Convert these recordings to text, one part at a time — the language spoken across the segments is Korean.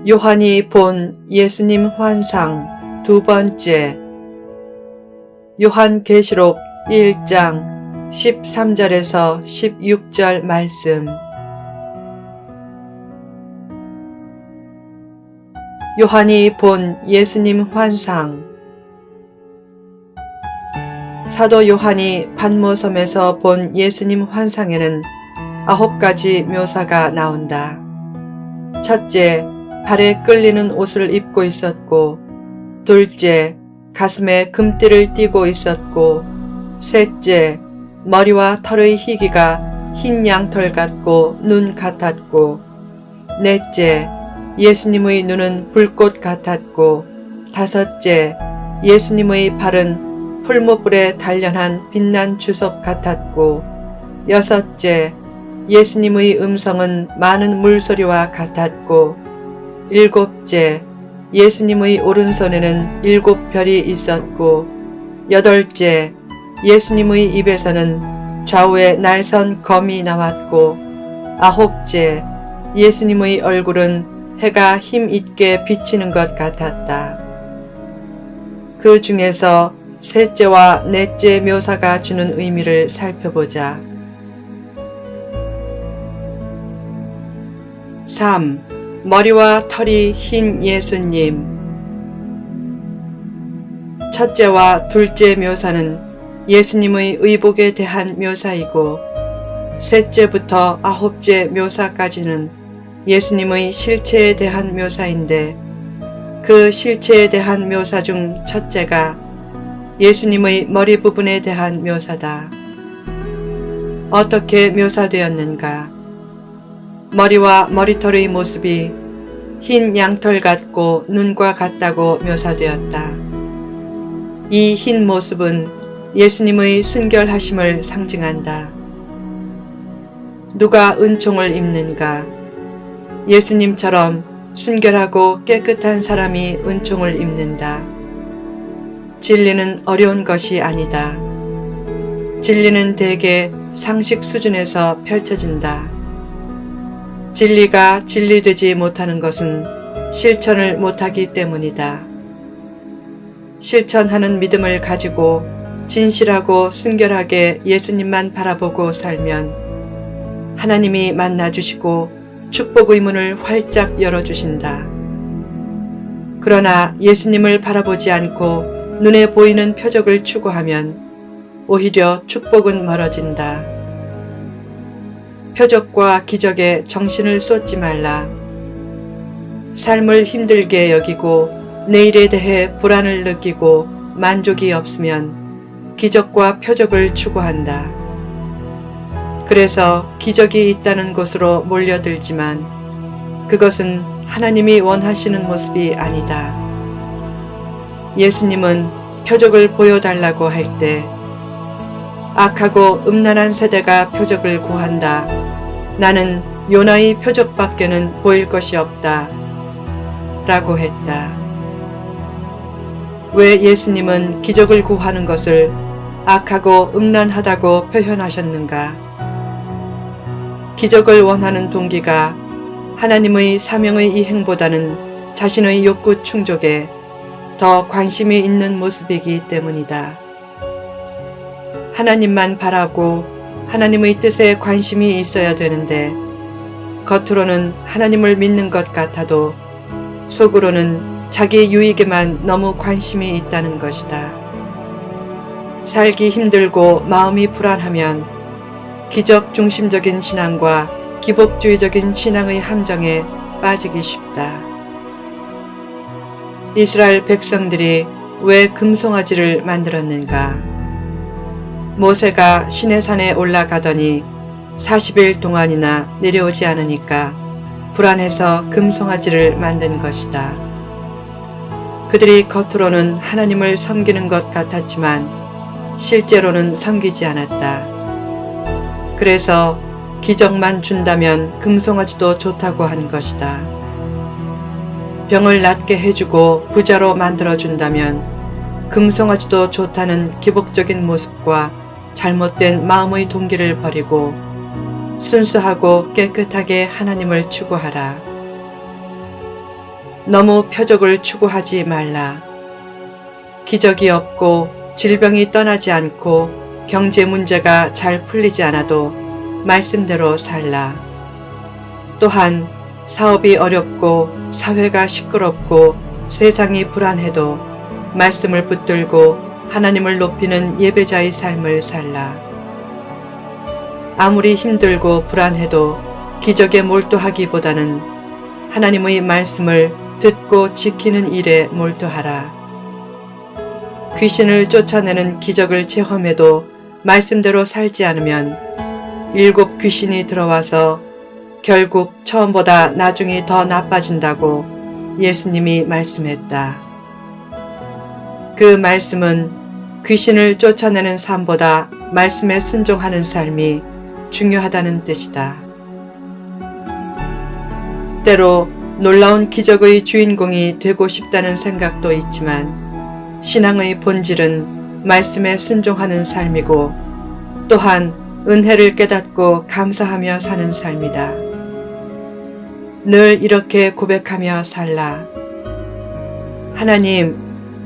요한이 본 예수님 환상 두 번째. 요한계시록 1장 13절에서 16절 말씀. 요한이 본 예수님 환상. 사도 요한이 pat모섬에서 본 예수님 환상에는 9가지 묘사가 나온다. 첫째, 발에 끌리는 옷을 입고 있었고, 둘째, 가슴에 금띠를 띠고 있었고, 셋째, 머리와 털의 희기가 흰 양털 같고 눈 같았고, 넷째, 예수님의 눈은 불꽃 같았고, 다섯째, 예수님의 발은 풀무불에 단련한 빛난 주석 같았고, 여섯째, 예수님의 음성은 많은 물소리와 같았고, 일곱째, 예수님의 오른손에는 7별이 있었고, 여덟째, 예수님의 입에서는 좌우에 날선 검이 나왔고, 아홉째, 예수님의 얼굴은 해가 힘있게 비치는 것 같았다. 그 중에서 셋째와 넷째 묘사가 주는 의미를 살펴보자. 3. 머리와 털이 흰 예수님. 첫째와 둘째 묘사는 예수님의 의복에 대한 묘사이고, 셋째부터 9째 묘사까지는 예수님의 실체에 대한 묘사인데, 그 실체에 대한 묘사 중 첫째가 예수님의 머리 부분에 대한 묘사다. 어떻게 묘사되었는가? 머리와 머리털의 모습이 흰 양털 같고 눈과 같다고 묘사되었다. 이 흰 모습은 예수님의 순결하심을 상징한다. 누가 은총을 입는가? 예수님처럼 순결하고 깨끗한 사람이 은총을 입는다. 진리는 어려운 것이 아니다. 진리는 대개 상식 수준에서 펼쳐진다. 진리가 진리되지 못하는 것은 실천을 못하기 때문이다. 실천하는 믿음을 가지고 진실하고 순결하게 예수님만 바라보고 살면 하나님이 만나주시고 축복의 문을 활짝 열어주신다. 그러나 예수님을 바라보지 않고 눈에 보이는 표적을 추구하면 오히려 축복은 멀어진다. 표적과 기적에 정신을 쏟지 말라. 삶을 힘들게 여기고 내일에 대해 불안을 느끼고 만족이 없으면 기적과 표적을 추구한다. 그래서 기적이 있다는 곳으로 몰려들지만 그것은 하나님이 원하시는 모습이 아니다. 예수님은 표적을 보여달라고 할 때 악하고 음란한 세대가 표적을 구한다. 나는 요나의 표적밖에는 보일 것이 없다. 라고 했다. 왜 예수님은 기적을 구하는 것을 악하고 음란하다고 표현하셨는가? 기적을 원하는 동기가 하나님의 사명의 이행보다는 자신의 욕구 충족에 더 관심이 있는 모습이기 때문이다. 하나님만 바라고 하나님의 뜻에 관심이 있어야 되는데 겉으로는 하나님을 믿는 것 같아도 속으로는 자기 유익에만 너무 관심이 있다는 것이다. 살기 힘들고 마음이 불안하면 기적 중심적인 신앙과 기복주의적인 신앙의 함정에 빠지기 쉽다. 이스라엘 백성들이 왜 금송아지를 만들었는가? 모세가 시내산에 올라가더니 40일 동안이나 내려오지 않으니까 불안해서 금송아지를 만든 것이다. 그들이 겉으로는 하나님을 섬기는 것 같았지만 실제로는 섬기지 않았다. 그래서 기적만 준다면 금송아지도 좋다고 한 것이다. 병을 낫게 해주고 부자로 만들어준다면 금송아지도 좋다는 기복적인 모습과 잘못된 마음의 동기를 버리고 순수하고 깨끗하게 하나님을 추구하라. 너무 표적을 추구하지 말라. 기적이 없고 질병이 떠나지 않고 경제 문제가 잘 풀리지 않아도 말씀대로 살라. 또한 사업이 어렵고 사회가 시끄럽고 세상이 불안해도 말씀을 붙들고 하나님을 높이는 예배자의 삶을 살라. 아무리 힘들고 불안해도 기적에 몰두하기보다는 하나님의 말씀을 듣고 지키는 일에 몰두하라. 귀신을 쫓아내는 기적을 체험해도 말씀대로 살지 않으면 7 귀신이 들어와서 결국 처음보다 나중이 더 나빠진다고 예수님이 말씀했다. 그 말씀은 귀신을 쫓아내는 삶보다 말씀에 순종하는 삶이 중요하다는 뜻이다. 때로 놀라운 기적의 주인공이 되고 싶다는 생각도 있지만 신앙의 본질은 말씀에 순종하는 삶이고 또한 은혜를 깨닫고 감사하며 사는 삶이다. 늘 이렇게 고백하며 살라. 하나님,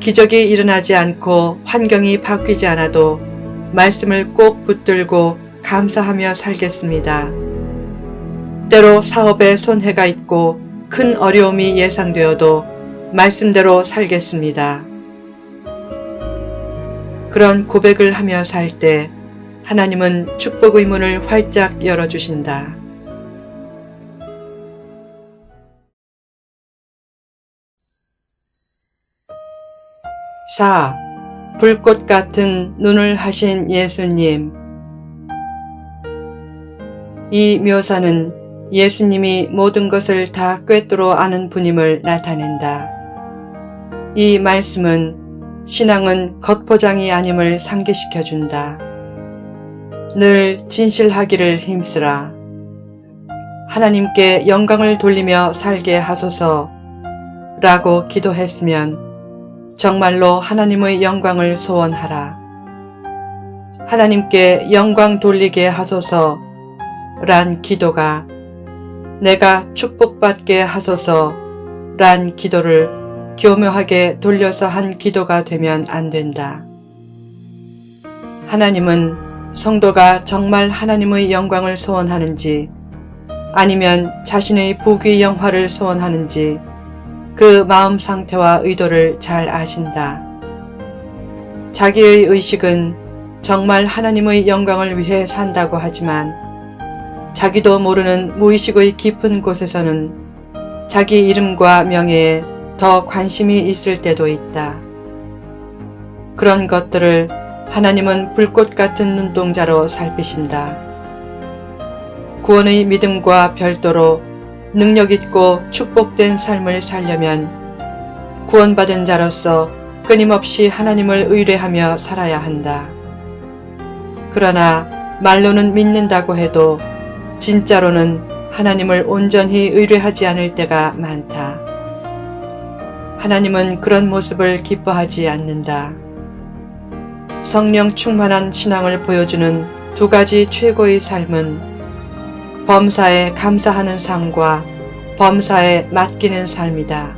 기적이 일어나지 않고 환경이 바뀌지 않아도 말씀을 꼭 붙들고 감사하며 살겠습니다. 때로 사업에 손해가 있고 큰 어려움이 예상되어도 말씀대로 살겠습니다. 그런 고백을 하며 살 때 하나님은 축복의 문을 활짝 열어주신다. 4. 불꽃 같은 눈을 하신 예수님. 이 묘사는 예수님이 모든 것을 다 꿰뚫어 아는 분임을 나타낸다. 이 말씀은 신앙은 겉포장이 아님을 상기시켜준다. 늘 진실하기를 힘쓰라. 하나님께 영광을 돌리며 살게 하소서 라고 기도했으면 정말로 하나님의 영광을 소원하라. 하나님께 영광 돌리게 하소서 란 기도가 내가 축복받게 하소서 란 기도를 교묘하게 돌려서 한 기도가 되면 안 된다. 하나님은 성도가 정말 하나님의 영광을 소원하는지 아니면 자신의 부귀 영화를 소원하는지 그 마음 상태와 의도를 잘 아신다. 자기의 의식은 정말 하나님의 영광을 위해 산다고 하지만 자기도 모르는 무의식의 깊은 곳에서는 자기 이름과 명예에 더 관심이 있을 때도 있다. 그런 것들을 하나님은 불꽃 같은 눈동자로 살피신다. 구원의 믿음과 별도로 능력 있고 축복된 삶을 살려면 구원받은 자로서 끊임없이 하나님을 의뢰하며 살아야 한다. 그러나 말로는 믿는다고 해도 진짜로는 하나님을 온전히 의뢰하지 않을 때가 많다. 하나님은 그런 모습을 기뻐하지 않는다. 성령 충만한 신앙을 보여주는 2가지 최고의 삶은 범사에 감사하는 삶과 범사에 맡기는 삶이다.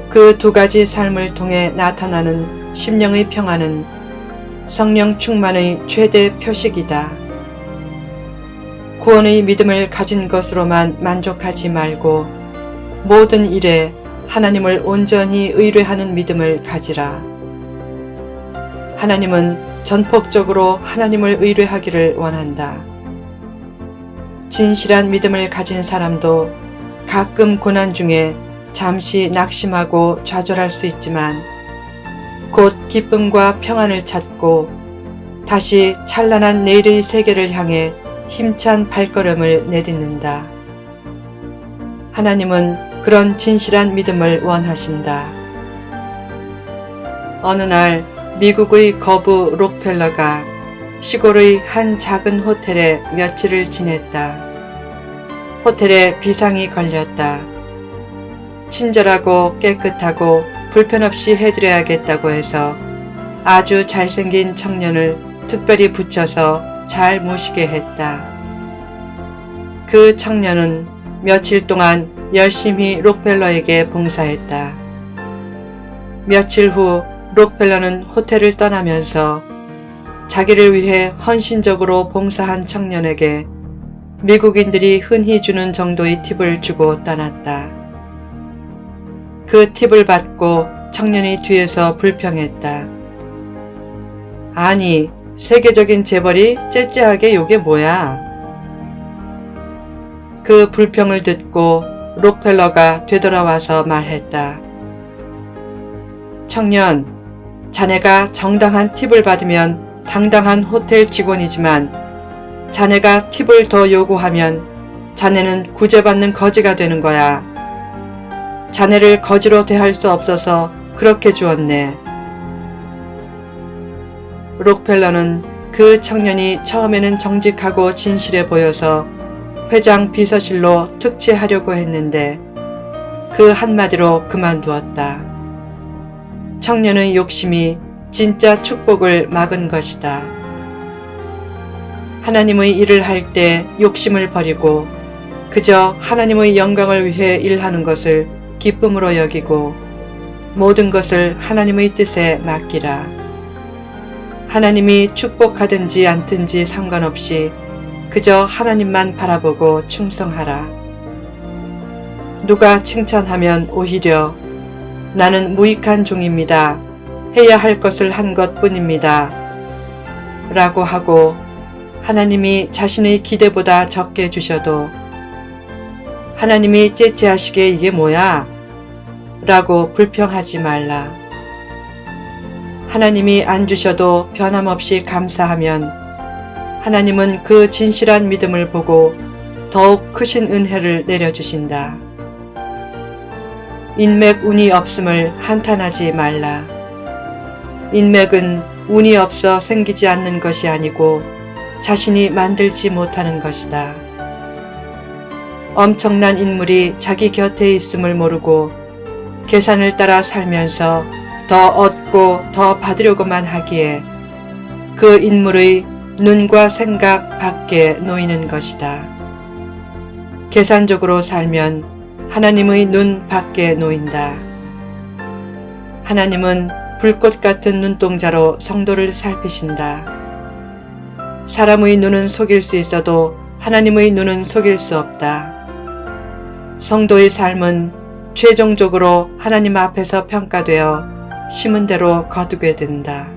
그 2가지 삶을 통해 나타나는 심령의 평안은 성령 충만의 최대 표식이다. 구원의 믿음을 가진 것으로만 만족하지 말고 모든 일에 하나님을 온전히 의뢰하는 믿음을 가지라. 하나님은 전폭적으로 하나님을 의뢰하기를 원한다. 진실한 믿음을 가진 사람도 가끔 고난 중에 잠시 낙심하고 좌절할 수 있지만 곧 기쁨과 평안을 찾고 다시 찬란한 내일의 세계를 향해 힘찬 발걸음을 내딛는다. 하나님은 그런 진실한 믿음을 원하신다. 어느 날 미국의 거부 록펠러가 시골의 한 작은 호텔에 며칠을 지냈다. 호텔에 비상이 걸렸다. 친절하고 깨끗하고 불편 없이 해드려야겠다고 해서 아주 잘생긴 청년을 특별히 붙여서 잘 모시게 했다. 그 청년은 며칠 동안 열심히 록펠러에게 봉사했다. 며칠 후 록펠러는 호텔을 떠나면서 자기를 위해 헌신적으로 봉사한 청년에게 미국인들이 흔히 주는 정도의 팁을 주고 떠났다. 그 팁을 받고 청년이 뒤에서 불평했다. 아니, 세계적인 재벌이 째째하게 요게 뭐야? 그 불평을 듣고 록펠러가 되돌아와서 말했다. 청년, 자네가 정당한 팁을 받으면 당당한 호텔 직원이지만 자네가 팁을 더 요구하면 자네는 구제받는 거지가 되는 거야. 자네를 거지로 대할 수 없어서 그렇게 주었네. 록펠러는 그 청년이 처음에는 정직하고 진실해 보여서 회장 비서실로 특채하려고 했는데 그 한마디로 그만두었다. 청년의 욕심이 진짜 축복을 막은 것이다. 하나님의 일을 할 때 욕심을 버리고 그저 하나님의 영광을 위해 일하는 것을 기쁨으로 여기고 모든 것을 하나님의 뜻에 맡기라. 하나님이 축복하든지 않든지 상관없이 그저 하나님만 바라보고 충성하라. 누가 칭찬하면 오히려 나는 무익한 종입니다. 해야 할 것을 한 것뿐입니다. 라고 하고 하나님이 자신의 기대보다 적게 주셔도 하나님이 째째하시게 이게 뭐야? 라고 불평하지 말라. 하나님이 안 주셔도 변함없이 감사하면 하나님은 그 진실한 믿음을 보고 더욱 크신 은혜를 내려주신다. 인맥 운이 없음을 한탄하지 말라. 인맥은 운이 없어 생기지 않는 것이 아니고 자신이 만들지 못하는 것이다. 엄청난 인물이 자기 곁에 있음을 모르고 계산을 따라 살면서 더 얻고 더 받으려고만 하기에 그 인물의 눈과 생각 밖에 놓이는 것이다. 계산적으로 살면 하나님의 눈 밖에 놓인다. 하나님은 불꽃 같은 눈동자로 성도를 살피신다. 사람의 눈은 속일 수 있어도 하나님의 눈은 속일 수 없다. 성도의 삶은 최종적으로 하나님 앞에서 평가되어 심은 대로 거두게 된다.